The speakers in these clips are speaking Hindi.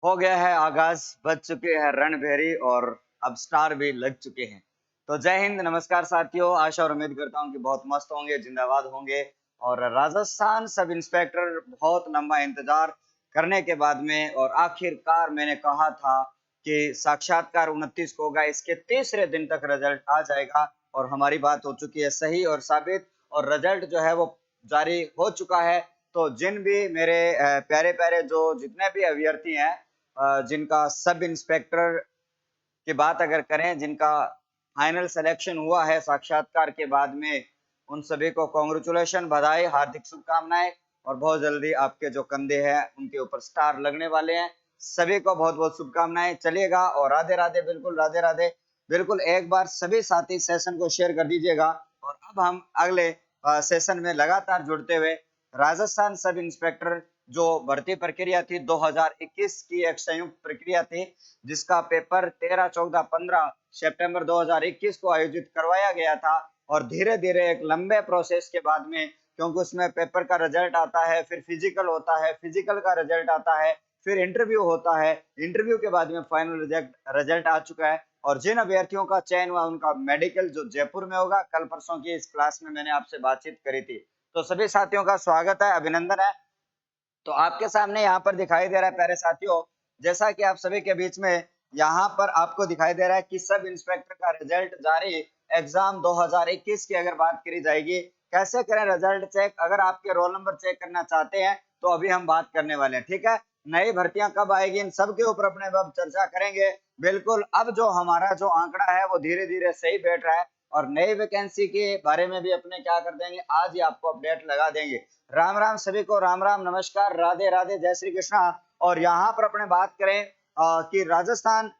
हो गया है आगाज, बज चुके हैं रणभेरी और अब स्टार भी लग चुके हैं। तो जय हिंद, नमस्कार साथियों। आशा और उम्मीद करता हूं कि बहुत मस्त होंगे, जिंदाबाद होंगे। और राजस्थान सब इंस्पेक्टर बहुत लंबा इंतजार करने के बाद में और आखिरकार मैंने कहा था कि साक्षात्कार 29 को होगा, इसके तीसरे दिन तक रिजल्ट आ जाएगा और हमारी बात हो चुकी है सही और साबित, और रिजल्ट जो है वो जारी हो चुका है। तो जिन भी मेरे प्यारे प्यारे जो जितने भी अभ्यर्थी हैं, जिनका सब इंस्पेक्टर की बात अगर करें, जिनका फाइनल सिलेक्शन हुआ है साक्षात्कार के बाद में, उन सभी को कॉन्ग्रेचुलेशन, बधाई, हार्दिक शुभकामनाएं। और बहुत जल्दी आपके जो कंधे हैं उनके ऊपर स्टार लगने वाले हैं। सभी को बहुत बहुत शुभकामनाएं। चलिएगा और राधे राधे, बिल्कुल राधे राधे। बिल्कुल एक बार सभी साथी सेशन को शेयर कर दीजिएगा। और अब हम अगले सेशन में लगातार जुड़ते हुए राजस्थान सब इंस्पेक्टर जो भर्ती प्रक्रिया थी 2021 की, एक संयुक्त प्रक्रिया थी जिसका पेपर 13, 14, 15 सितंबर 2021 को आयोजित करवाया गया था। और धीरे धीरे एक लंबे प्रोसेस के बाद में, क्योंकि उसमें पेपर का रिजल्ट आता है, फिर फिजिकल होता है, फिजिकल का रिजल्ट आता है, फिर इंटरव्यू होता है, इंटरव्यू के बाद में फाइनल रिजल्ट आ चुका है। और जिन अभ्यर्थियों का चयन हुआ उनका मेडिकल जो जयपुर में होगा, कल परसों की इस क्लास में मैंने आपसे बातचीत करी थी। तो सभी साथियों का स्वागत है, अभिनंदन है। तो आपके सामने यहाँ पर दिखाई दे रहा है प्यारे साथियों, जैसा कि आप सभी के बीच में यहाँ पर आपको दिखाई दे रहा है कि सब इंस्पेक्टर का रिजल्ट जारी, एग्जाम 2021 की अगर बात करी जाएगी, कैसे करें रिजल्ट चेक। अगर आपके रोल नंबर चेक करना चाहते हैं तो अभी हम बात करने वाले हैं, ठीक है। नई भर्तियां कब आएगी, इन सब के ऊपर अपने अब चर्चा करेंगे। बिल्कुल, अब जो हमारा जो आंकड़ा है वो धीरे धीरे सही बैठ रहा है और नई वैकेंसी के बारे में भी अपने क्या कर देंगे, आज ही आपको अपडेट लगा देंगे। राम राम सभी को, राम राम, नमस्कार, राधे राधे, जय श्री कृष्णा। और यहाँ पर अपने बात करें कि राजस्थान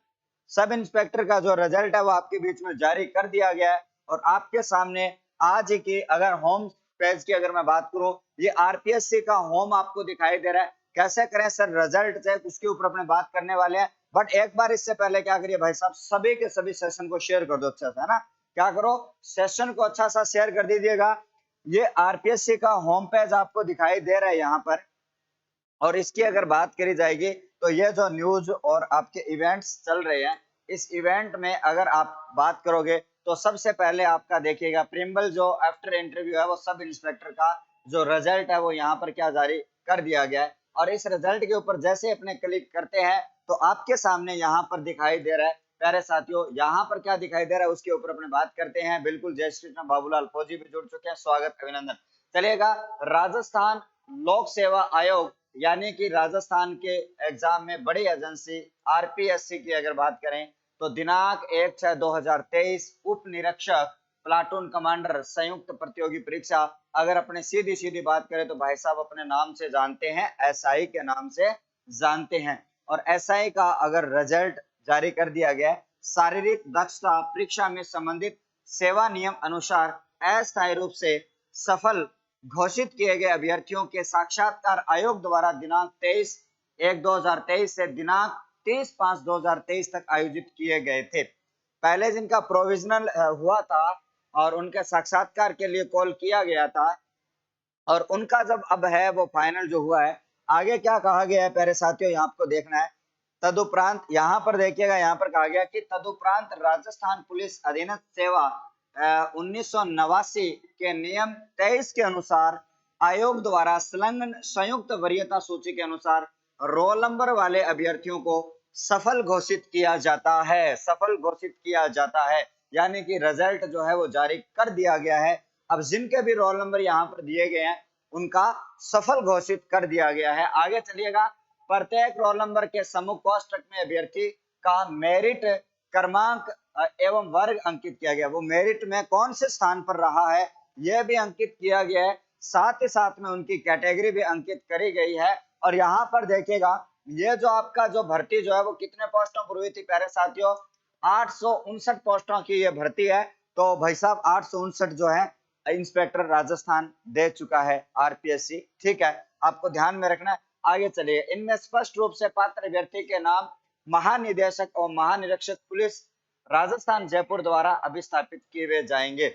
सब इंस्पेक्टर का जो रिजल्ट है वो आपके बीच में जारी कर दिया गया है। और आपके सामने आज की अगर होम पेज की अगर मैं बात करूं, ये आरपीएससी का होम आपको दिखाई दे रहा है। कैसे करें सर रिजल्ट चेक, उसके ऊपर अपने बात करने वाले हैं। बट एक बार इससे पहले क्या करिए भाई साहब, सभी के सभी सेशन को शेयर कर दो अच्छा सा, है ना। क्या करो, सेशन को अच्छा सा शेयर कर दीजिएगा। ये आरपीएससी का होम पेज आपको दिखाई दे रहा है यहाँ पर। और इसकी अगर बात करी जाएगी तो ये जो न्यूज और आपके इवेंट्स चल रहे हैं, इस इवेंट में अगर आप बात करोगे तो सबसे पहले आपका देखिएगा प्रिम्बल जो आफ्टर इंटरव्यू है वो सब इंस्पेक्टर का जो रिजल्ट है वो यहाँ पर क्या जारी कर दिया गया है। और इस रिजल्ट के ऊपर जैसे अपने क्लिक करते हैं तो आपके सामने यहाँ पर दिखाई दे रहा है प्यारे साथियों, यहाँ पर क्या दिखाई दे रहा है उसके ऊपर अपने बात करते हैं। बिल्कुल, जय श्री कृष्ण, बाबूलाल फौजी भी जुड़ चुके हैं, स्वागत, अभिनंदन। चलिएगा, राजस्थान लोक सेवा आयोग यानी कि राजस्थान के एग्जाम में बड़ी एजेंसी आरपीएससी की अगर बात करें तो दिनांक 1/6/2023 उप निरीक्षक प्लाटून कमांडर संयुक्त प्रतियोगी परीक्षा, अगर अपने सीधी सीधी बात करें तो भाई साहब अपने नाम से जानते हैं, एसआई के नाम से जानते हैं। और एसआई का अगर रिजल्ट जारी कर दिया गया है, शारीरिक दक्षता परीक्षा में संबंधित सेवा नियम अनुसार अस्थायी रूप से सफल घोषित किए गए अभ्यर्थियों के साक्षात्कार आयोग द्वारा दिनांक 23/1/2023 से दिनांक 30/5/2023 तक आयोजित किए गए थे। पहले जिनका प्रोविजनल हुआ था और उनके साक्षात्कार के लिए कॉल किया गया था, और उनका जब अब है वो फाइनल जो हुआ है, आगे क्या कहा गया है प्यारे साथियों, यहाँ आपको देखना है। तदुपरांत यहाँ पर देखिएगा, यहाँ पर कहा गया कि तदुपरांत राजस्थान पुलिस अधीनस्थ सेवा 1989 के नियम 23 के अनुसार आयोग द्वारा संलग्न संयुक्त वरीयता सूची के अनुसार रोल नंबर वाले अभ्यर्थियों को सफल घोषित किया जाता है, सफल घोषित किया जाता है। यानी कि रिजल्ट जो है वो जारी कर दिया गया है। अब जिनके भी रोल नंबर यहाँ पर दिए गए हैं उनका सफल घोषित कर दिया गया है। आगे चलिएगा, प्रत्येक रोल नंबर के सम्मुख कोष्ठक में अभ्यर्थी का मेरिट क्रमांक एवं वर्ग अंकित किया गया, वो मेरिट में कौन से स्थान पर रहा है यह भी अंकित किया गया है। साथ ही साथ में उनकी कैटेगरी भी अंकित करी गई है। और यहाँ पर देखिएगा, ये जो आपका जो भर्ती जो है वो कितने पोस्टों पर हुई थी प्यारे साथियों, 859 पोस्टों की ये भर्ती है। तो भाई साहब 859 जो है इंस्पेक्टर राजस्थान दे चुका है आरपीएससी, ठीक है, आपको ध्यान में रखना है। आगे चलिए, इनमें स्पष्ट रूप से पात्र अभ्यर्थी के नाम महानिदेशक और महानिरीक्षक पुलिस राजस्थान जयपुर द्वारा अभिस्थापित किए हुए जाएंगे।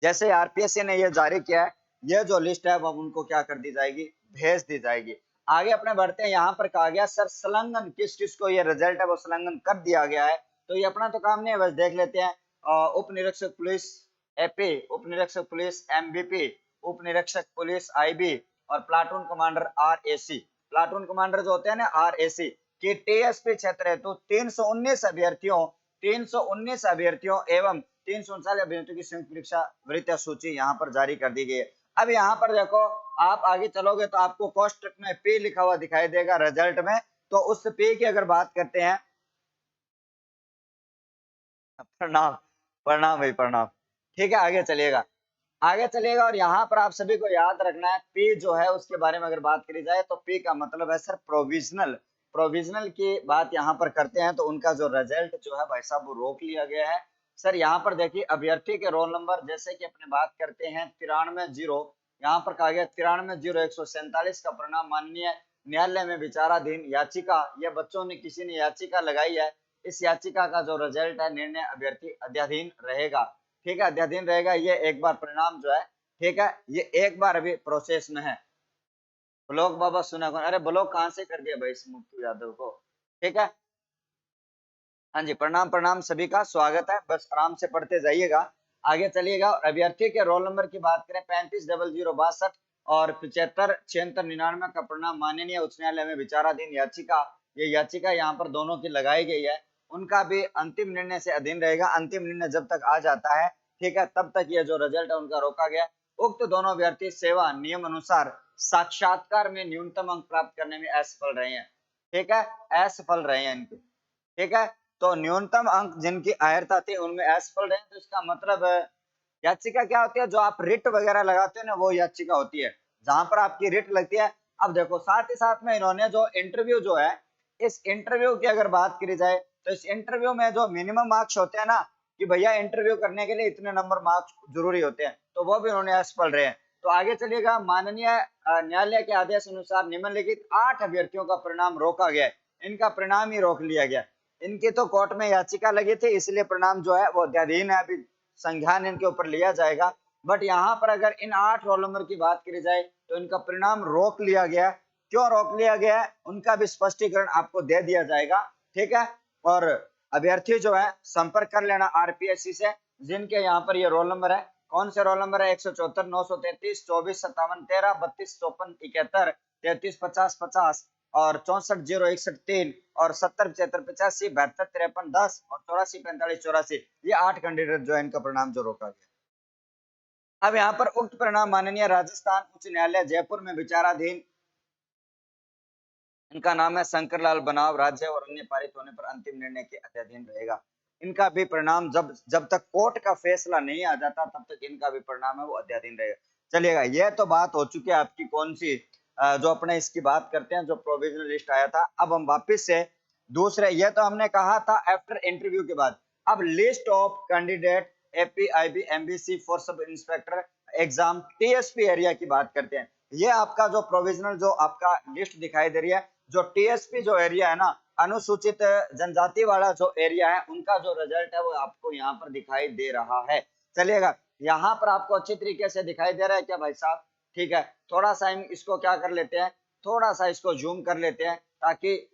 जैसे आरपीएससी ने यह जारी किया है, यह जो लिस्ट है वो उनको क्या कर दी जाएगी, भेज दी जाएगी। आगे अपने बढ़ते हैं, यहाँ पर कहा गया सर संलग्न किस किस को ये रिजल्ट है वो संलग्न कर दिया गया है, तो ये अपना तो काम नहीं है, बस देख लेते हैं। उप निरीक्षक पुलिस एपी, उप निरीक्षक पुलिस एमबीपी, उप निरीक्षक पुलिस आईबी और platoon commander RAC. Platoon commander जो होते हैं ना आरएसी की टीएसपी क्षेत्र है, तो 319 अभ्यर्थियों एवं 339 अभ्यर्थियों की संयुक्त परीक्षा वृत्तियां सूची यहाँ पर जारी कर दी गई है। अब यहाँ पर देखो, आप आगे चलोगे तो आपको कोष्टक में पी लिखा हुआ दिखाई देगा रिजल्ट में, तो उस पी की अगर बात करते हैं, प्रणाम प्रणाम भाई प्रणाम। ठीक है, आगे चलिएगा, आगे चलिएगा, और यहाँ पर आप सभी को याद रखना है पी जो है उसके बारे में अगर बात करी जाए तो पी का मतलब है सर प्रोविजनल। प्रोविजनल की बात यहाँ पर करते हैं तो उनका जो रिजल्ट जो है भाई साहब वो रोक लिया गया है। सर यहाँ पर देखिए अभ्यर्थी के रोल नंबर जैसे कि अपने बात करते हैं 93 0, यहाँ पर कहा गया 93 0 147 का परिणाम माननीय न्यायालय में विचाराधीन याचिका, यह बच्चों ने किसी ने याचिका लगाई है, इस याचिका का जो रिजल्ट है निर्णय अभ्यर्थी अध्याधीन रहेगा। ठीक है, अध्याधीन रहेगा, ये एक बार परिणाम जो है, ठीक है, ये एक बार अभी प्रोसेस में है। ब्लॉक बाबा सुना कौन, अरे ब्लॉक कहाँ से कर दिया भाई इस मुक्तु यादव को। ठीक है, हाँ जी, प्रणाम प्रणाम, सभी का स्वागत है, बस आराम से पढ़ते जाइएगा, आगे चलिएगा। अभ्यर्थी के रोल नंबर की बात करें 35 0062 और 75 76 99 का परिणाम माननीय उच्च न्यायालय में विचाराधीन याचिका, ये याचिका यहाँ पर दोनों की लगाई गई है, उनका भी अंतिम निर्णय से अधीन रहेगा। अंतिम निर्णय जब तक आ जाता है, ठीक है, तब तक ये जो रिजल्ट है उनका रोका गया। उक्त दोनों अभ्यर्थी सेवा नियम अनुसार साक्षात्कार में न्यूनतम अंक प्राप्त करने में असफल रहे हैं। ठीक है, असफल रहे हैं इनके। ठीक है, तो न्यूनतम अंक जिनकी अहर्ता थी उनमें असफल रहे, तो इसका मतलब याचिका क्या होती है, जो आप रिट वगैरह लगाते हैं ना वो याचिका होती है, जहां पर आपकी रिट लगती है। अब देखो साथ ही साथ में इन्होंने जो इंटरव्यू जो है, इस इंटरव्यू की अगर बात करी जाए तो इस इंटरव्यू में जो मिनिमम मार्क्स होते हैं ना, कि भैया इंटरव्यू करने के लिए इतने नंबर मार्क्स जरूरी होते हैं, तो वो भी उन्होंने असफल रहे हैं। तो आगे चलिएगा, माननीय न्यायालय के आदेश अनुसार निम्नलिखित 8 अभ्यर्थियों का परिणाम रोका गया है, इनका परिणाम ही रोक लिया गया। इनकी तो कोर्ट में याचिका लगी थी, इसलिए परिणाम जो है वो अध्याधीन है, अभी संज्ञान इनके ऊपर लिया जाएगा। बट यहाँ पर अगर इन 8 रोल नंबर की बात करी जाए तो इनका परिणाम रोक लिया गया। क्यों रोक लिया गया है उनका भी स्पष्टीकरण आपको दे दिया जाएगा। ठीक है, और अभ्यर्थी जो है संपर्क कर लेना आरपीएससी से, जिनके यहाँ पर ये रोल नंबर है। कौन से रोल नंबर है? 174 933 24 57 13 32 54 71 33 50 50 और 64 0 61 3 और 70 75 85 72 53 10 और 84 45 84, ये 8 कैंडिडेट जो है इनका परिणाम जो रोका गया। अब यहाँ पर उक्त परिणाम माननीय राजस्थान उच्च न्यायालय जयपुर में विचाराधीन, इनका नाम है शंकर लाल बनाव, राज्य और अन्य पारित होने पर अंतिम निर्णय के अधीन रहेगा। इनका भी परिणाम जब जब तक कोर्ट का फैसला नहीं आ जाता तब तक इनका भी परिणाम है वो अध्याधीन रहेगा। चलिएगा, यह तो बात हो चुकी है आपकी कौन सी, जो अपने इसकी बात करते हैं जो प्रोविजनल लिस्ट आया था। अब हम वापिस से दूसरे, यह तो हमने कहा था आफ्टर इंटरव्यू के बाद। अब list of candidate AP IB MBC for sub inspector exam TSP area की बात करते हैं। ये आपका जो प्रोविजनल जो आपका लिस्ट दिखाई दे रही है, जो टीएसपी जो एरिया है ना, अनुसूचित जनजाति वाला जो एरिया है, उनका जो रिजल्ट है वो आपको यहाँ पर दिखाई दे रहा है। चलिएगा, यहाँ पर आपको अच्छी तरीके से दिखाई दे रहा है क्या भाई साहब? ठीक है, थोड़ा सा हम इसको क्या कर लेते हैं, थोड़ा सा इसको जूम कर लेते हैं, ताकि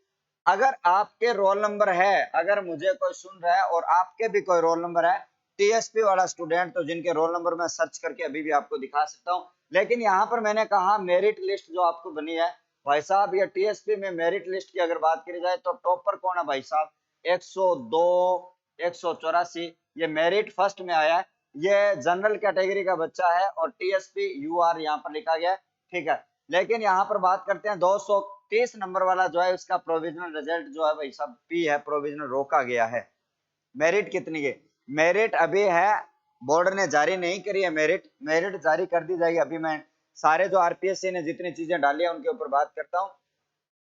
अगर आपके रोल नंबर है, अगर मुझे कोई सुन रहा है और आपके भी कोई रोल नंबर है टीएसपी वाला स्टूडेंट, तो जिनके रोल नंबर मैं सर्च करके अभी भी आपको दिखा सकता हूँ। लेकिन यहाँ पर मैंने कहा मेरिट लिस्ट जो आपको बनी है भाई साहब, ये टीएसपी में मेरिट लिस्ट की अगर बात करी जाए तो टॉपर कौन है भाई साहब? 102 184, ये मेरिट फर्स्ट में आया है, ये जनरल कैटेगरी का बच्चा है और टीएसपी यूआर यहाँ पर लिखा गया है। ठीक है, लेकिन यहाँ पर बात करते हैं 230 नंबर वाला जो है उसका प्रोविजनल रिजल्ट जो है भाई साहब पी है, प्रोविजनल रोका गया है। मेरिट कितनी है? मेरिट अभी है, बोर्ड ने जारी नहीं करी है मेरिट, मेरिट जारी कर दी जाएगी। अभी मैं सारे जो आरपीएससी ने जितनी चीजें डाली है उनके ऊपर बात करता हूँ,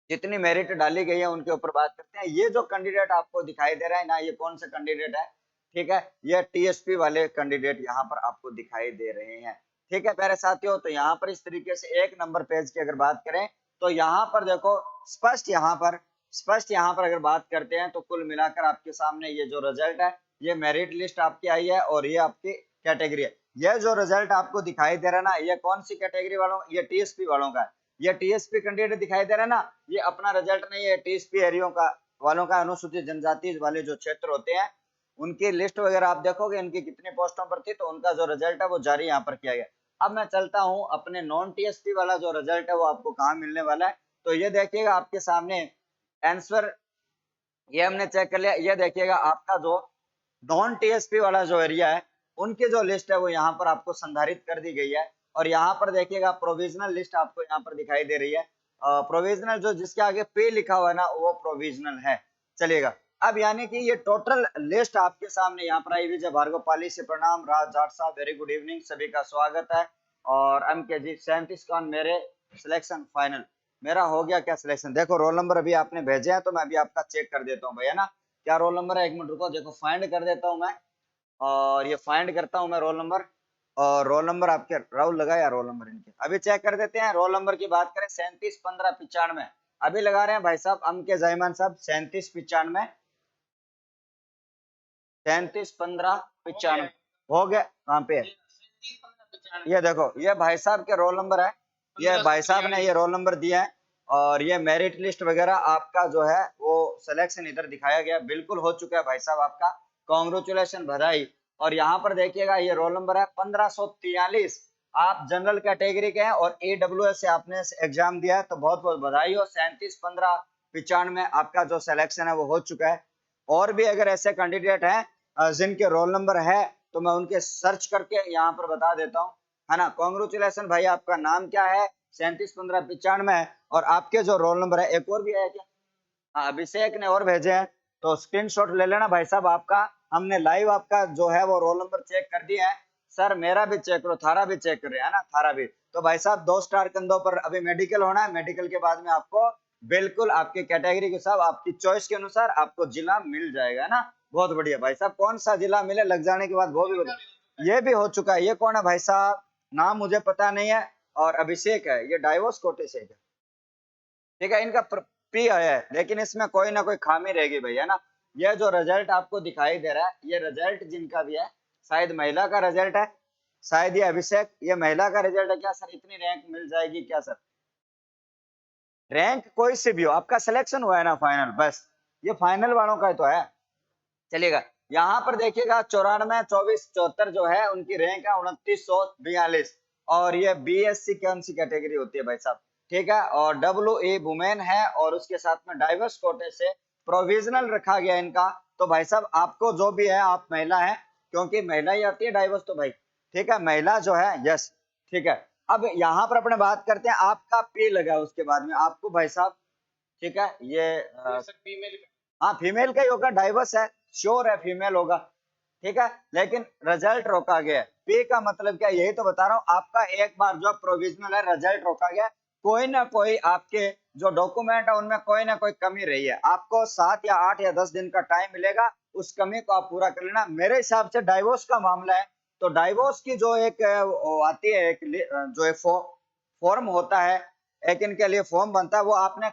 जितनी मेरिट डाली गई है उनके ऊपर बात करते हैं। ये जो कैंडिडेट आपको दिखाई दे रहा है ना, ये कौन सा कैंडिडेट है? ठीक है, ये टीएसपी वाले कैंडिडेट यहाँ पर आपको दिखाई दे रहे हैं। ठीक है प्यारे साथियों, तो यहाँ पर इस तरीके से 1 नंबर पेज की अगर बात करें तो यहाँ पर देखो स्पष्ट, यहाँ पर अगर बात करते हैं तो कुल मिलाकर आपके सामने ये जो रिजल्ट है, ये मेरिट लिस्ट आपकी आई है और ये आपकी कैटेगरी है। ये जो रिजल्ट आपको दिखाई दे रहा है ना, ये कौन सी कैटेगरी वालों, ये टीएसपी वालों का है। ये टीएसपी कैंडिडेट दिखाई दे रहा है ना, ये अपना रिजल्ट नहीं है, टीएसपी एरियो का वालों का, अनुसूचित जनजाति वाले जो क्षेत्र होते हैं उनकी लिस्ट वगैरह आप देखोगे इनकी कितनी पोस्टों पर थी, तो उनका जो रिजल्ट है वो जारी यहाँ पर किया गया। अब मैं चलता हूँ अपने नॉन टीएसपी वाला जो रिजल्ट है वो आपको कहाँ मिलने वाला है, तो ये देखिएगा आपके सामने आंसर, ये हमने चेक कर लिया। ये देखिएगा आपका जो नॉन टीएसपी वाला जो एरिया है उनकी जो लिस्ट है वो यहाँ पर आपको संधारित कर दी गई है। और यहाँ पर देखिएगा प्रोविजनल लिस्ट आपको यहाँ पर दिखाई दे रही है। प्रोविजनल जो जिसके आगे पे लिखा हुआ है ना वो प्रोविजनल है। चलिएगा, अब यानी कि ये टोटल लिस्ट आपके सामने यहाँ पर आई। विजय भार्गव पाली से प्रणाम, राज जाट साहब वेरी गुड इवनिंग, सभी का स्वागत है। और एम के जी 37 कौन मेरे सिलेक्शन फाइनल, मेरा हो गया क्या सिलेक्शन? देखो रोल नंबर अभी आपने भेजे हैं तो मैं अभी आपका चेक कर देता हूँ भैया ना, क्या रोल नंबर है, एक मिनट रुको, देखो फाइंड कर देता हूँ मैं। और ये फाइंड करता हूँ मैं रोल नंबर, और रोल नंबर आपके राहुल लगाया, रोल नंबर इनके अभी चेक कर देते हैं। रोल नंबर की बात करें 371595 अभी लगा रहे हैं भाई साहब अम के जयमान साहब 3795 371595 हो गया। कहाँ पे है ये देखो, ये भाई साहब के रोल नंबर है, ये भाई साहब ने ये रोल नंबर दिया है। और ये मेरिट लिस्ट वगैरह आपका जो है वो सिलेक्शन इधर दिखाया गया, बिल्कुल हो चुका है भाई साहब आपका, कॉन्ग्रेचुलेशन, बधाई। और यहाँ पर देखिएगा ये रोल नंबर है 1543, आप जनरल कैटेगरी के हैं और AWS से आपने एग्जाम दिया है, तो बहुत बहुत बधाई हो। 371595 आपका जो सिलेक्शन है वो हो चुका है। और भी अगर ऐसे कैंडिडेट हैं जिनके रोल नंबर है तो मैं उनके सर्च करके यहाँ पर बता देता हूँ, है ना। कॉन्ग्रेचुलेशन भाई, आपका नाम क्या है? 371595 और आपके जो रोल नंबर है, एक और भी है क्या? हाँ, अभिषेक ने और भेजे हैं, तो स्क्रीनशॉट ले लेना भाई साहब आपका, हमने लाइव आपका जो है वो रोल नंबर चेक कर दिया है। सर मेरा भी चेक करो, थारा भी चेक कर रहे हैं ना, थारा भी। तो भाई साहब 2 स्टार कंधों पर अभी मेडिकल होना है, मेडिकल के बाद में आपको बिल्कुल आपकी कैटेगरी के साथ आपकी चॉइस के अनुसार आपको जिला मिल जाएगा ना। बहुत बढ़िया भाई साहब, कौन सा जिला मिले लग जाने के बाद वो भी ये भी हो चुका है। ये कौन है भाई साहब, नाम मुझे पता नहीं है, और अभिषेक है, ये डाइवोर्स कोटे से है, ठीक है। इनका पी आया है, लेकिन इसमें कोई ना कोई खामी रहेगी भैया ना। ये जो रिजल्ट आपको दिखाई दे रहा है, ये रिजल्ट जिनका भी है शायद महिला का रिजल्ट है, शायद ये अभिषेक, ये महिला का रिजल्ट है क्या सर? इतनी रैंक मिल जाएगी क्या सर? रैंक कोई से भी हो, आपका सिलेक्शन हुआ है ना फाइनल, बस ये फाइनल वालों का तो है। चलिएगा, यहाँ पर देखिएगा 94 24 74 जो है उनकी रैंक है 2942, और ये BSc कौन सी कैटेगरी होती है भाई साहब, ठीक है। और WA वुमेन है, और उसके साथ में डाइवर्स कोटे से प्रोविजनल रखा गया इनका। तो भाई साहब आपको जो भी है, आप महिला है, क्योंकि महिला ही आती है डाइवर्स, तो भाई ठीक है, महिला जो है, यस ठीक है। अब यहाँ पर अपने बात करते हैं, आपका पे लगा उसके बाद में आपको भाई साहब, ठीक है। ये हाँ फीमेल का ही होगा, डाइवर्स है, श्योर है फीमेल होगा, ठीक है। लेकिन रिजल्ट रोका गया है, पे का मतलब क्या, यही तो बता रहा हूँ आपका। एक बार जो प्रोविजनल है, रिजल्ट रोका गया, कोई ना कोई आपके जो डॉक्यूमेंट है उनमें कोई ना कोई कमी रही है, आपको 7 या 8 या 10 दिन का टाइम मिलेगा, उस कमी को आप पूरा कर लेना। मेरे हिसाब से डाइवोर्स का मामला है, तो डाइवोर्स की जो एक आती है, एक जो एक फॉर्म होता है, एक इनके लिए फॉर्म बनता है, वो आपने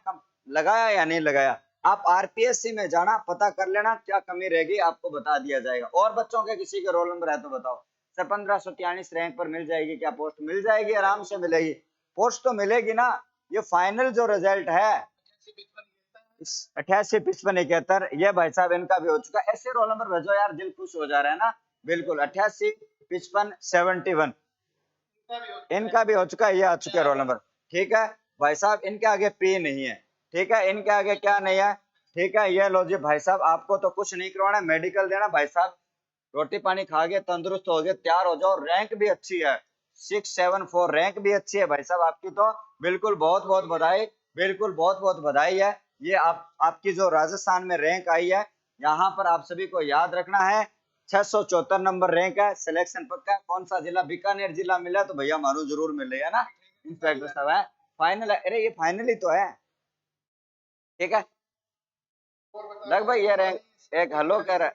लगाया या नहीं लगाया? आप RPSC में जाना, पता कर लेना, क्या कमी रहेगी आपको बता दिया जाएगा। और बच्चों के किसी के रोल नंबर है तो बताओ सर। 1543 रैंक पर मिल जाएगी क्या पोस्ट? मिल जाएगी, आराम से मिलेगी पोस्ट, तो मिलेगी ना। ये फाइनल जो रिजल्ट है 885571, ये भाई साहब इनका भी हो चुका है। ऐसे रोल नंबर भेजो यार, दिल खुश हो जा रहा है ना। बिल्कुल 885571 इनका भी हो चुका है, ये आ चुके रोल नंबर, ठीक है भाई साहब। इनके आगे पे नहीं है, ठीक है, इनके आगे क्या नहीं है, ठीक है। ये लो जी भाई साहब, आपको तो कुछ नहीं करवाना, मेडिकल देना भाई साहब, रोटी पानी खा के तंदुरुस्त हो गए, तैयार हो जाओ। रैंक भी अच्छी है, 674 रैंक भी अच्छी है भाई साहब आपकी, तो बिल्कुल बहुत बहुत बधाई, बिल्कुल बहुत बहुत बधाई है। ये आपकी जो राजस्थान में रैंक आई है, यहाँ पर आप सभी को याद रखना है, 674 नंबर रैंक है, सिलेक्शन पक्का है। कौन सा जिला? बीकानेर जिला मिला तो भैया मानो जरूर मिलेगा ना, इंस्पेक्टर साहब है, फाइनल है, अरे ये फाइनल ही तो है, ठीक है। लग भाई ये रैंक, एक हेलो कह रहा है,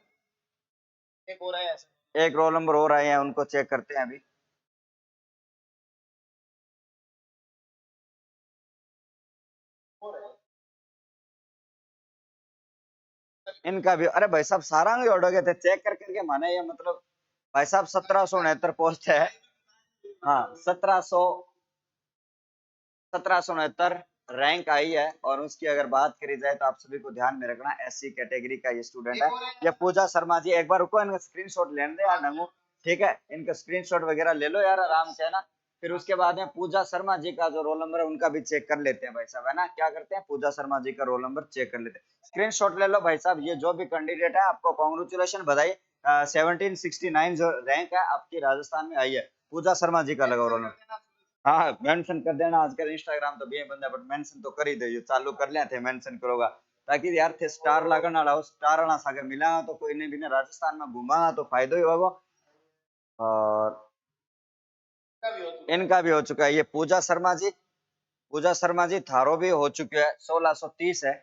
एक रोल नंबर और आए हैं, उनको चेक करते हैं अभी। इनका भी, अरे भाई साहब सारंग जोड़ोगे थे, चेक कर करके माने, ये मतलब भाई साहब 1769 पोस्ट है, हाँ 1700 1769 रैंक आई है। और उसकी अगर बात करी जाए तो आप सभी को ध्यान में रखना, एससी कैटेगरी का ये स्टूडेंट है। ये पूजा शर्मा जी, एक बार रुको, इनका स्क्रीनशॉट लेने दे यार नंगू, ठीक है, इनका स्क्रीनशॉट वगैरह ले लो यार आराम से, है ना। फिर उसके बाद में पूजा शर्मा जी का जो रोल नंबर है उनका भी चेक कर लेते हैं भाई साहब, है ना। क्या करते हैं, पूजा शर्मा जी का रोल नंबर चेक कर लेते हैं। स्क्रीनशॉट ले लो भाई साहब। ये जो भी कैंडिडेट है आपको कॉन्ग्रेचुलेशन, बधाई। 1769 जो रैंक है आपकी राजस्थान में आई है, पूजा शर्मा जी का लगा रोल नंबर। हाँ मेंशन कर देना, आजकल इंस्टाग्राम तो भी बंदा, बट मेंशन तो कर ही दे, चालू कर लिया थे मेंशन करोगा, ताकि यार थे स्टार लगन वाला हो, स्टार वाला सागे मिला तो कोई ने भी ने राजस्थान में घूमा तो फायदा ही होगा। और इनका भी हो चुका है, ये पूजा शर्मा जी, पूजा शर्मा जी थारो भी हो चुके हैं, 1630 है,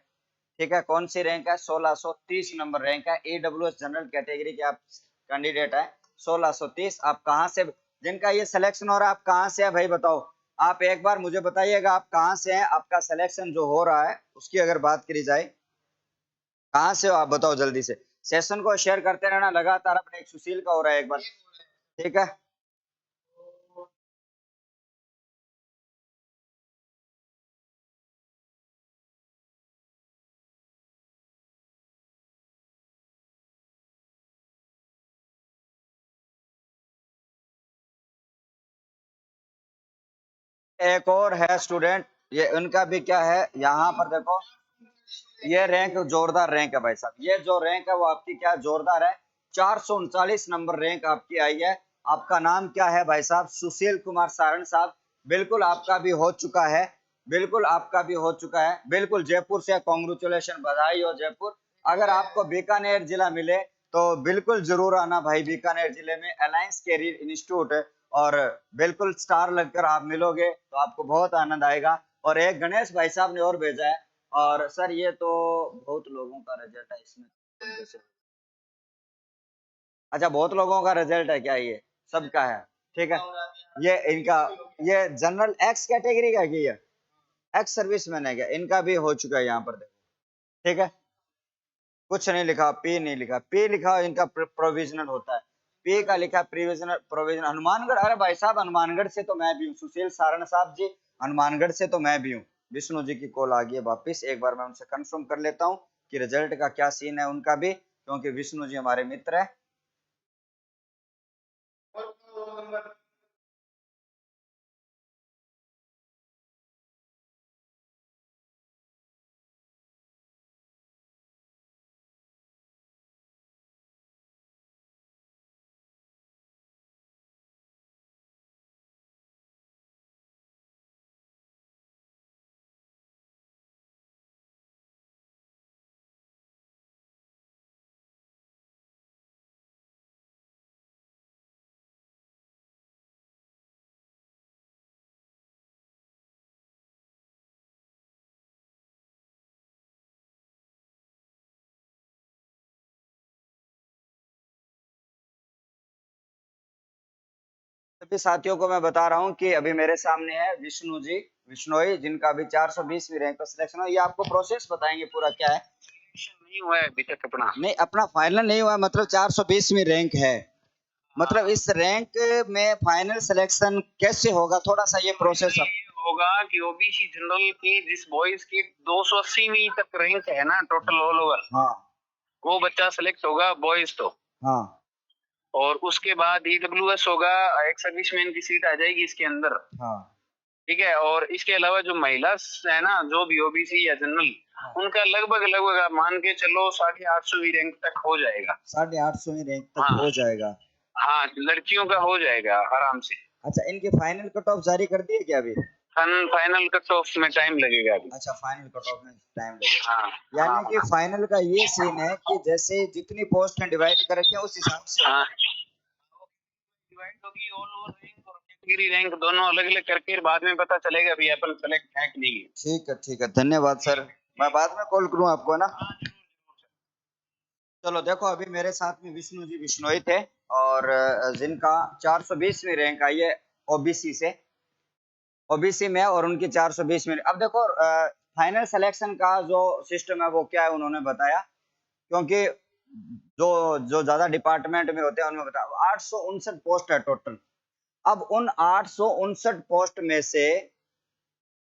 ठीक है। कौन सी रैंक है, 1630 नंबर रैंक है, ईडब्ल्यूएस जनरल कैटेगरी के आप कैंडिडेट है, 1630। आप कहां से, जिनका ये सिलेक्शन हो रहा है, आप कहां से है भाई बताओ। आप एक बार मुझे बताइएगा आप कहां से हैं, आपका सिलेक्शन जो हो रहा है उसकी अगर बात करी जाए, कहां से हो आप बताओ जल्दी से। सेशन को शेयर करते रहना लगातार, अपने एक सुशील का हो रहा है एक बार, ठीक है। एक और है स्टूडेंट, ये उनका भी क्या है, यहाँ पर देखो, ये रैंक जोरदार रैंक है भाई साहब, ये जो रैंक है वो आपकी क्या जोरदार है, 439 नंबर रैंक आपकी आई है। आपका नाम क्या है भाई साहब, सुशील कुमार सारण साहब। बिल्कुल आपका भी हो चुका है, बिल्कुल आपका भी हो चुका है, बिल्कुल जयपुर से कॉन्ग्रेचुलेशन, बधाई हो जयपुर। अगर आपको बीकानेर जिला मिले तो बिल्कुल जरूर आना भाई, बीकानेर जिले में अलायंस कैरियर इंस्टीट्यूट है, और बिल्कुल स्टार लगकर आप मिलोगे तो आपको बहुत आनंद आएगा। और एक गणेश भाई साहब ने और भेजा है, और सर ये तो बहुत लोगों का रिजल्ट है इसमें, जैसे, अच्छा बहुत लोगों का रिजल्ट है क्या, ये सबका है, ठीक है। ये इनका, ये जनरल एक्स कैटेगरी का क्या, एक्स सर्विसमैन है क्या, इनका भी हो चुका है यहाँ पर देखो, ठीक है। कुछ नहीं लिखा, पी नहीं लिखा, पी लिखा इनका प्रोविजनल होता है, पी का लिखा प्रोविजनल, प्रोविजनल हनुमानगढ़। अरे भाई साहब हनुमानगढ़ से तो मैं भी हूँ, सुशील सारण साहब जी, हनुमानगढ़ से तो मैं भी हूँ। विष्णु जी की कॉल आ गई है वापिस, एक बार मैं उनसे कंफर्म कर लेता हूँ कि रिजल्ट का क्या सीन है उनका भी, क्योंकि विष्णु जी हमारे मित्र है। सभी साथियों को मैं बता रहा हूँ कि अभी मेरे सामने है विष्णु जी, विष्णोई, जिनका अभी 420वीं रैंक पर सिलेक्शन हो। ये आपको प्रोसेस बताएंगे पूरा क्या है। नहीं हुआ है अभी तक अपना, नहीं अपना फाइनल नहीं हुआ है, मतलब 420वीं रैंक है, मतलब इस रैंक में फाइनल सिलेक्शन कैसे होगा, थोड़ा सा ये प्रोसेस होगा कि ओबीसी जनरल की जिस बॉयज की 280वीं तक रैंक है ना टोटल ऑल ओवर, हाँ, वो बच्चा सिलेक्ट होगा बॉयज तो, हाँ, और उसके बाद ईडब्ल्यूएस होगा, एक सर्विसमैन की सीट आ जाएगी इसके अंदर, हाँ, ठीक है। और इसके अलावा जो महिला है ना, जो भी ओबीसी या जनरल, हाँ, उनका लगभग लगभग आप मान के चलो 850वीं रैंक तक हो जाएगा, 850वीं रैंक तक, हाँ, हो जाएगा, हाँ, लड़कियों का हो जाएगा आराम से। अच्छा इनके फाइनल कट ऑफ जारी कर दिए क्या अभी, फाइनल कट ऑफ में टाइम लगेगा अभी, अच्छा फाइनल कट ऑफ में टाइम लगेगा, हाँ, यानी हाँ, कि फाइनल का ये सीन है कि जैसे जितनी पोस्ट डिवाइड कर रखी है उस हिसाब से, हाँ, डिवाइड होगी ऑल ओवर रैंक और कैटेगरी रैंक दोनों अलग अलग करके बाद में पता चलेगा अभी एप्पल सेलेक्ट है कि नहीं। ठीक है धन्यवाद सर, मैं बाद में कॉल करूं आपको ना। चलो देखो अभी मेरे साथ में विष्णु जी विष्णोई थे, और जिनका 420वीं रैंक आई है ओबीसी से, ओबीसी में, और उनकी 420 में। अब देखो फाइनल सिलेक्शन का जो सिस्टम है वो क्या है उन्होंने बताया, क्योंकि जो जो ज्यादा डिपार्टमेंट में होते हैं उनमें बताया 859 पोस्ट है टोटल। अब उन 859 पोस्ट में से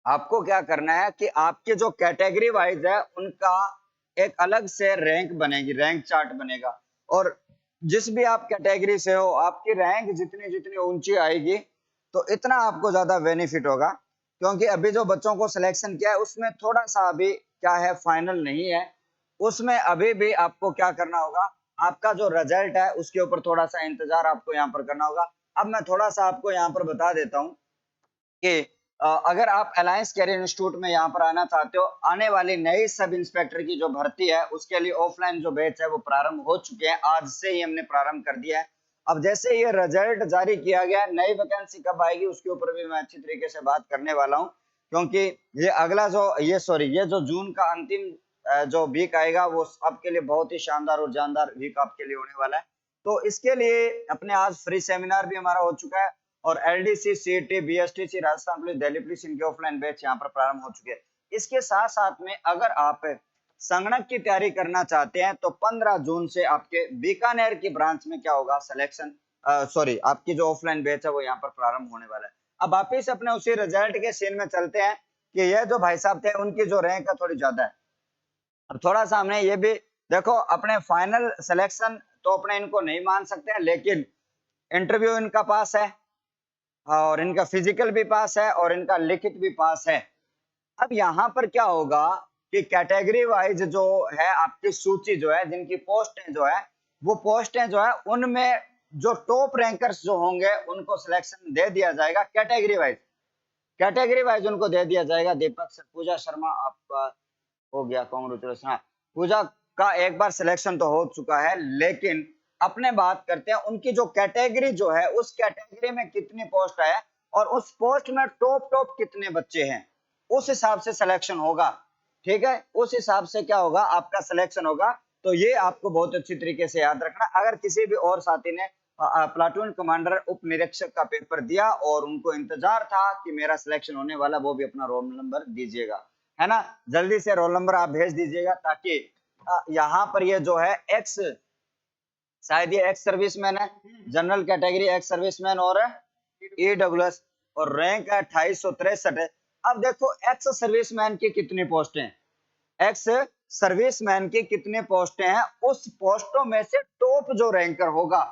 आपको क्या करना है कि आपके जो कैटेगरी वाइज है उनका एक अलग से रैंक बनेगी, रैंक चार्ट बनेगा। और जिस भी आप कैटेगरी से हो, आपकी रैंक जितनी जितनी ऊंची आएगी तो इतना आपको ज्यादा बेनिफिट होगा। क्योंकि अभी जो बच्चों को सिलेक्शन किया है उसमें थोड़ा सा अभी क्या है, फाइनल नहीं है। उसमें अभी भी आपको क्या करना होगा, आपका जो रिजल्ट है उसके ऊपर थोड़ा सा इंतजार आपको यहाँ पर करना होगा। अब मैं थोड़ा सा आपको यहाँ पर बता देता हूँ कि अगर आप अलायंस कैरियर इंस्टीट्यूट में यहाँ पर आना चाहते हो, आने वाली नई सब इंस्पेक्टर की जो भर्ती है उसके लिए ऑफलाइन जो बैच है वो प्रारंभ हो चुके हैं, आज से ही हमने प्रारंभ कर दिया है। अब जैसे ये रिजल्ट जारी किया गया, नई वैकेंसी कब आएगी उसके ऊपर भी मैं अच्छी तरीके से बात करने वाला हूँ। क्योंकि ये अगला जो ये जो जून का अंतिम जो वीक आएगा वो आपके लिए बहुत ही शानदार और जानदार वीक आपके लिए होने वाला है। तो इसके लिए अपने आज फ्री सेमिनार भी हमारा हो चुका है और LDC, CET, BSTC, Rajasthan police, Delhi police इनके ऑफलाइन बैच यहाँ पर प्रारंभ हो चुके हैं। इसके साथ साथ में अगर आप संगणक की तैयारी करना चाहते हैं तो 15 जून से आपके बीकानेर की ब्रांच में क्या होगा, सिलेक्शन सॉरी आपकी जो ऑफलाइन बैच है वो यहाँ पर प्रारंभ होने वाला है। अब वापिस अपने उसी रिजल्ट के सीन में चलते हैं कि ये जो भाई साहब थे उनकी जो रैंक है थोड़ी ज्यादा है। अब थोड़ा सा हमने ये भी देखो, अपने फाइनल सिलेक्शन तो अपने इनको नहीं मान सकते हैं, लेकिन इंटरव्यू इनका पास है और इनका फिजिकल भी पास है और इनका लिखित भी पास है। अब यहाँ पर क्या होगा कि कैटेगरी वाइज जो है आपकी सूची जो है, जिनकी पोस्टें जो है वो पोस्टें जो है उनमें जो टॉप रैंकर्स जो होंगे उनको सिलेक्शन दे दिया जाएगा कैटेगरी वाइज। कैटेगरी वाइज उनको दे दिया जाएगा। दीपक सर, पूजा शर्मा आपका हो गया, कांग्रेचुलेशन। हाँ, पूजा का एक बार सिलेक्शन तो हो चुका है, लेकिन अपने बात करते हैं उनकी जो कैटेगरी जो है उस कैटेगरी में कितनी पोस्ट है और उस पोस्ट में टॉप टॉप कितने बच्चे हैं, उस हिसाब से सिलेक्शन होगा। ठीक है, उस हिसाब से क्या होगा, आपका सिलेक्शन होगा। तो ये आपको बहुत अच्छी तरीके से याद रखना। अगर किसी भी और साथी ने प्लाटून कमांडर उप निरीक्षक का पेपर दिया और उनको इंतजार था कि मेरा सिलेक्शन होने वाला, वो भी अपना रोल नंबर दीजिएगा, है ना। जल्दी से रोल नंबर आप भेज दीजिएगा ताकि यहाँ पर ये जो है एक्स, शायद ये एक्स सर्विसमैन है, जनरल कैटेगरी एक्स सर्विसमैन और ईडब्ल्यूएस और रैंक है 2863 है। अब देखो एक्स सर्विसमैन की कितनी पोस्टें हैं, एक्स सर्विसमैन की कितने पोस्टें हैं, उस पोस्टों में से टॉप जो रैंकर होगा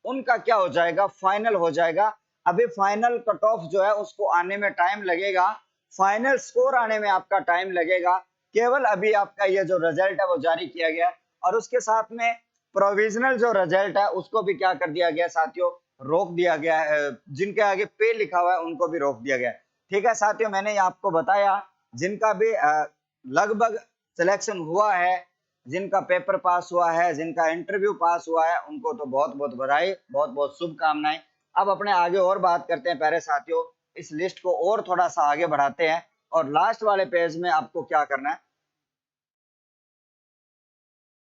उनका क्या हो जाएगा, फाइनल हो जाएगा। अभी फाइनल कट ऑफ जो है उसको आने में टाइम लगेगा, फाइनल स्कोर आने में आपका टाइम लगेगा। केवल अभी आपका ये जो रिजल्ट है वो जारी किया गया और उसके साथ में प्रोविजनल जो रिजल्ट है उसको भी क्या कर दिया गया साथियों, रोक दिया गया है। जिनके आगे पे लिखा हुआ है उनको भी रोक दिया गया है। ठीक है साथियों, मैंने आपको बताया जिनका भी लगभग सिलेक्शन हुआ है, जिनका पेपर पास हुआ है, जिनका इंटरव्यू पास हुआ है, उनको तो बहुत बहुत बधाई, बहुत बहुत शुभकामनाएं। अब अपने आगे और बात करते हैं प्यारे साथियों, इस लिस्ट को और थोड़ा सा आगे बढ़ाते हैं और लास्ट वाले पेज में आपको क्या करना है,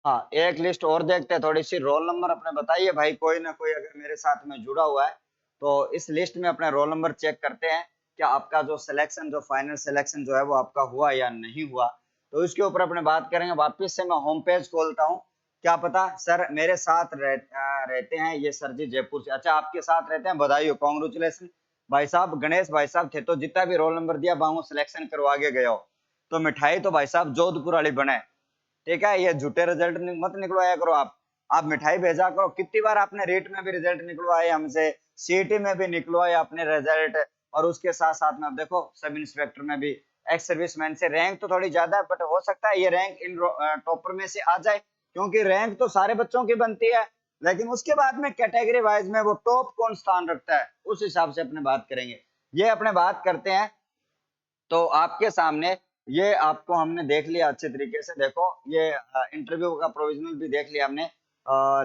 हाँ एक लिस्ट और देखते हैं थोड़ी सी। रोल नंबर अपने बताइए भाई, कोई ना कोई अगर मेरे साथ में जुड़ा हुआ है तो इस लिस्ट में अपने रोल नंबर चेक करते हैं क्या आपका जो सिलेक्शन, जो फाइनल सिलेक्शन जो है वो आपका हुआ या नहीं हुआ। तो इसके ऊपर अपने बात करेंगे। वापिस से मैं होम पेज खोलता हूँ। क्या पता सर मेरे साथ रहते हैं ये सर जी जयपुर से, अच्छा आपके साथ रहते हैं, बधाई हो, कॉन्ग्रेचुलेशन भाई साहब। गणेश भाई साहब थे तो जितना भी रोल नंबर दिया बांगो सिलेक्शन करवा के गए हो। तो मिठाई तो भाई साहब जोधपुर वाली बने, ठीक है, ये झूठे रिजल्ट मत निकलवाया करो। आप मिठाई भेजा करो। कितनी बार आपने रेट में भी रिजल्ट निकलवाए हमसे, सीईटी में भी निकलवाए अपने रिजल्ट, और उसके साथ साथ में आप देखो सब इंस्पेक्टर में भी एक्स सर्विसमैन से रैंक तो थोड़ी ज्यादा है, बट हो सकता है ये रैंक इन टॉपर में से आ जाए, क्योंकि रैंक तो सारे बच्चों की बनती है, लेकिन उसके बाद में कैटेगरी वाइज में वो टॉप कौन स्थान रखता है उस हिसाब से अपने बात करेंगे। ये अपने बात करते हैं तो आपके सामने ये आपको हमने देख लिया अच्छे तरीके से। देखो ये इंटरव्यू का प्रोविजनल भी देख लिया हमने,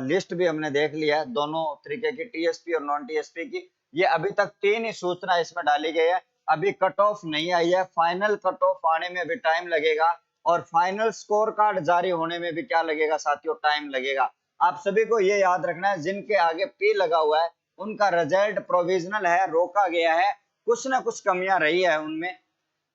लिस्ट भी हमने देख लिया है दोनों तरीके की, टीएसपी और नॉन टीएसपी की। ये अभी तक 3 ही सूचना इसमें डाली गई है, अभी कट ऑफ नहीं आई है। फाइनल कट ऑफ आने में भी टाइम लगेगा और फाइनल स्कोर कार्ड जारी होने में भी क्या लगेगा साथियों, टाइम लगेगा। आप सभी को ये याद रखना है जिनके आगे पी लगा हुआ है उनका रिजल्ट प्रोविजनल है, रोका गया है, कुछ ना कुछ कमियां रही है उनमें।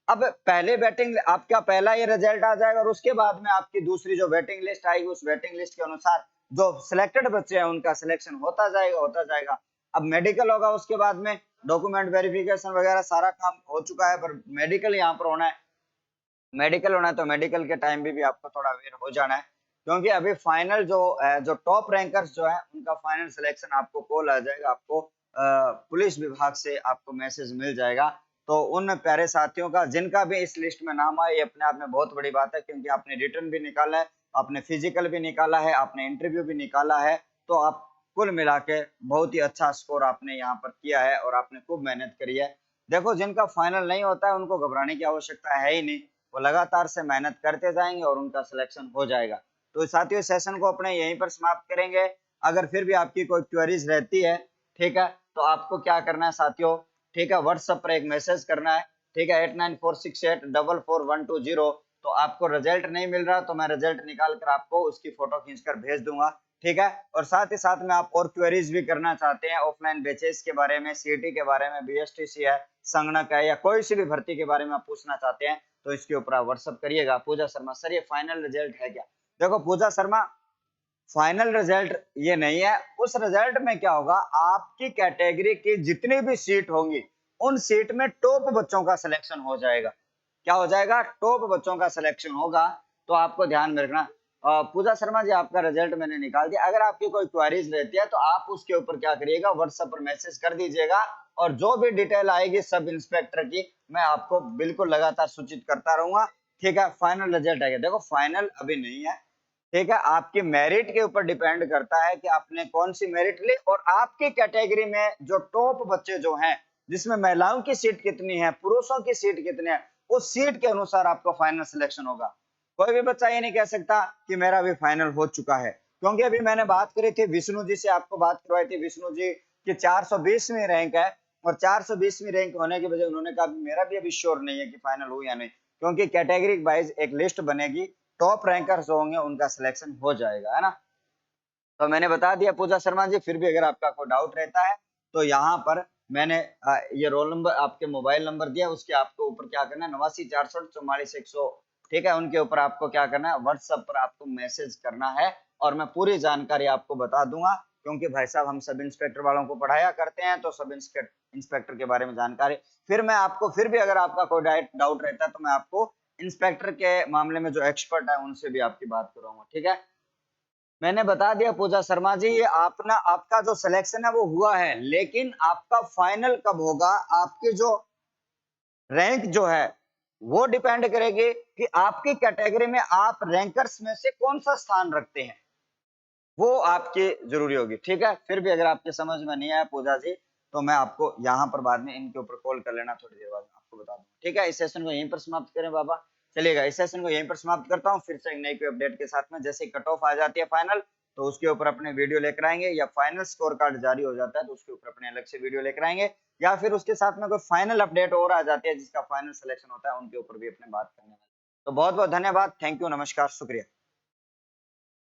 अब पहले बैटिंग आपका पहला ये रिजल्ट आ जाएगा और उसके बाद में आपकी दूसरी जो वेटिंग लिस्ट आएगी उस वेटिंग लिस्ट के अनुसार जो सिलेक्टेड बच्चे हैं उनका सिलेक्शन होता जाएगा, होता जाएगा। अब मेडिकल होगा उसके बाद में, डॉक्यूमेंट वेरिफिकेशन वगैरह सारा काम हो चुका है, पर मेडिकल यहाँ पर होना है। मेडिकल होना है तो मेडिकल के टाइम भी आपको थोड़ा अवेयर हो जाना है, क्योंकि अभी फाइनल जो टॉप रैंकर्स जो है उनका फाइनल सिलेक्शन आपको कॉल आ जाएगा, आपको पुलिस विभाग से आपको मैसेज मिल जाएगा। तो उन प्यारे साथियों का जिनका भी इस लिस्ट में नाम आया, ये अपने आप में बहुत बड़ी बात है, क्योंकि आपने रिटर्न भी निकाला है, आपने फिजिकल भी निकाला है, आपने इंटरव्यू भी निकाला है, तो आप कुल मिला के बहुत ही अच्छा स्कोर आपने यहाँ पर किया है और आपने खूब मेहनत करी है। देखो, जिनका फाइनल नहीं होता है उनको घबराने की आवश्यकता है ही नहीं, वो लगातार से मेहनत करते जाएंगे और उनका सिलेक्शन हो जाएगा। तो साथियों, सेशन को अपने यहीं पर समाप्त करेंगे। अगर फिर भी आपकी कोई क्वेरीज रहती है, ठीक है, तो आपको क्या करना है साथियों, ठीक है, व्हाट्सएप पर एक मैसेज करना है, ठीक है, 8946844120। तो आपको रिजल्ट नहीं मिल रहा तो मैं रिजल्ट निकाल कर आपको उसकी फोटो खींचकर भेज दूंगा, ठीक है। और साथ ही साथ में आप और क्वेरीज भी करना चाहते हैं ऑफलाइन बैचेस के बारे में, सीईटी के बारे में, बीएसटीसी है, संगणक है, या कोई सी भी भर्ती के बारे में आप पूछना चाहते हैं, तो इसके ऊपर आप व्हाट्सअप करिएगा। पूजा शर्मा सर, ये फाइनल रिजल्ट है क्या? देखो पूजा शर्मा, फाइनल रिजल्ट ये नहीं है। उस रिजल्ट में क्या होगा, आपकी कैटेगरी की जितनी भी सीट होंगी उन सीट में टॉप बच्चों का सिलेक्शन हो जाएगा। क्या हो जाएगा? टॉप बच्चों का सिलेक्शन होगा। तो आपको ध्यान में रखना। पूजा शर्मा जी, आपका रिजल्ट मैंने निकाल दिया। अगर आपकी कोई क्वेरीज रहती है तो आप उसके ऊपर क्या करिएगा, व्हाट्सएप पर मैसेज कर दीजिएगा, और जो भी डिटेल आएगी सब इंस्पेक्टर की, मैं आपको बिल्कुल लगातार सूचित करता रहूंगा, ठीक है। फाइनल रिजल्ट आएगा, देखो फाइनल अभी नहीं है, ठीक है, आपकी मेरिट के ऊपर डिपेंड करता है कि आपने कौन सी मेरिट ली, और आपकी कैटेगरी में जो टॉप बच्चे जो हैं, जिसमें महिलाओं की सीट कितनी है, पुरुषों की सीट कितनी है, उस सीट के अनुसार आपका फाइनल सिलेक्शन होगा। कोई भी बच्चा ये नहीं कह सकता कि मेरा अभी फाइनल हो चुका है, क्योंकि अभी मैंने बात करी थी विष्णु जी से, आपको बात करवाई थी विष्णु जी की 420वीं रैंक है, और 420वीं रैंक होने की वजह उन्होंने कहा मेरा भी अभी श्योर नहीं है कि फाइनल हो या नहीं, क्योंकि कैटेगरी वाइज एक लिस्ट बनेगी, टॉप रैंकर्स जो होंगे उनका सिलेक्शन हो जाएगा, है ना। तो मैंने बता दिया पूजा शर्मा जी, फिर भी अगर आपका कोई डाउट रहता है तो यहाँ पर मैंने ये रोल नंबर, आपके मोबाइल नंबर दिया, उसके आपको ऊपर क्या करना है, 89 64 44 100, ठीक है, उनके ऊपर आपको क्या करना है, व्हाट्सएप पर आपको मैसेज करना है, और मैं पूरी जानकारी आपको बता दूंगा, क्योंकि भाई साहब हम सब इंस्पेक्टर वालों को पढ़ाया करते हैं, तो सब इंस्पेक्टर के बारे में जानकारी, फिर मैं आपको, फिर भी अगर आपका कोई डाउट रहता है तो मैं आपको इंस्पेक्टर के मामले में जो एक्सपर्ट है उनसे भी आपकी बात कराऊंगा, ठीक है। मैंने बता दिया पूजा शर्मा जी, ये अपना आपका जो सिलेक्शन है वो हुआ है, लेकिन आपका फाइनल कब होगा, आपके जो रैंक जो है वो डिपेंड करेगी कि आपकी कैटेगरी में आप रैंकर्स में से कौन सा स्थान रखते हैं, वो आपकी जरूरी होगी, ठीक है। फिर भी अगर आपके समझ में नहीं आया पूजा जी, तो मैं आपको यहाँ पर बाद में इनके ऊपर कॉल कर लेना, थोड़ी देर बाद आपको बता दूंगा, ठीक है। इस सेशन को यहीं पर समाप्त करें बाबा, चलिएगा, इस सेशन को यहीं पर समाप्त करता हूँ, फिर से एक नई कोई अपडेट के साथ में, जैसे कट ऑफ आ जाती है फाइनल, तो उसके ऊपर अपने वीडियो लेकर आएंगे, या फाइनल स्कोर कार्ड जारी हो जाता है तो उसके ऊपर अपने अलग से वीडियो लेकर आएंगे, या फिर उसके साथ में कोई फाइनल अपडेट और आ जाती है जिसका फाइनल सिलेक्शन होता है, उनके ऊपर भी अपने बात करने वाले। तो बहुत बहुत धन्यवाद, थैंक यू, नमस्कार, शुक्रिया।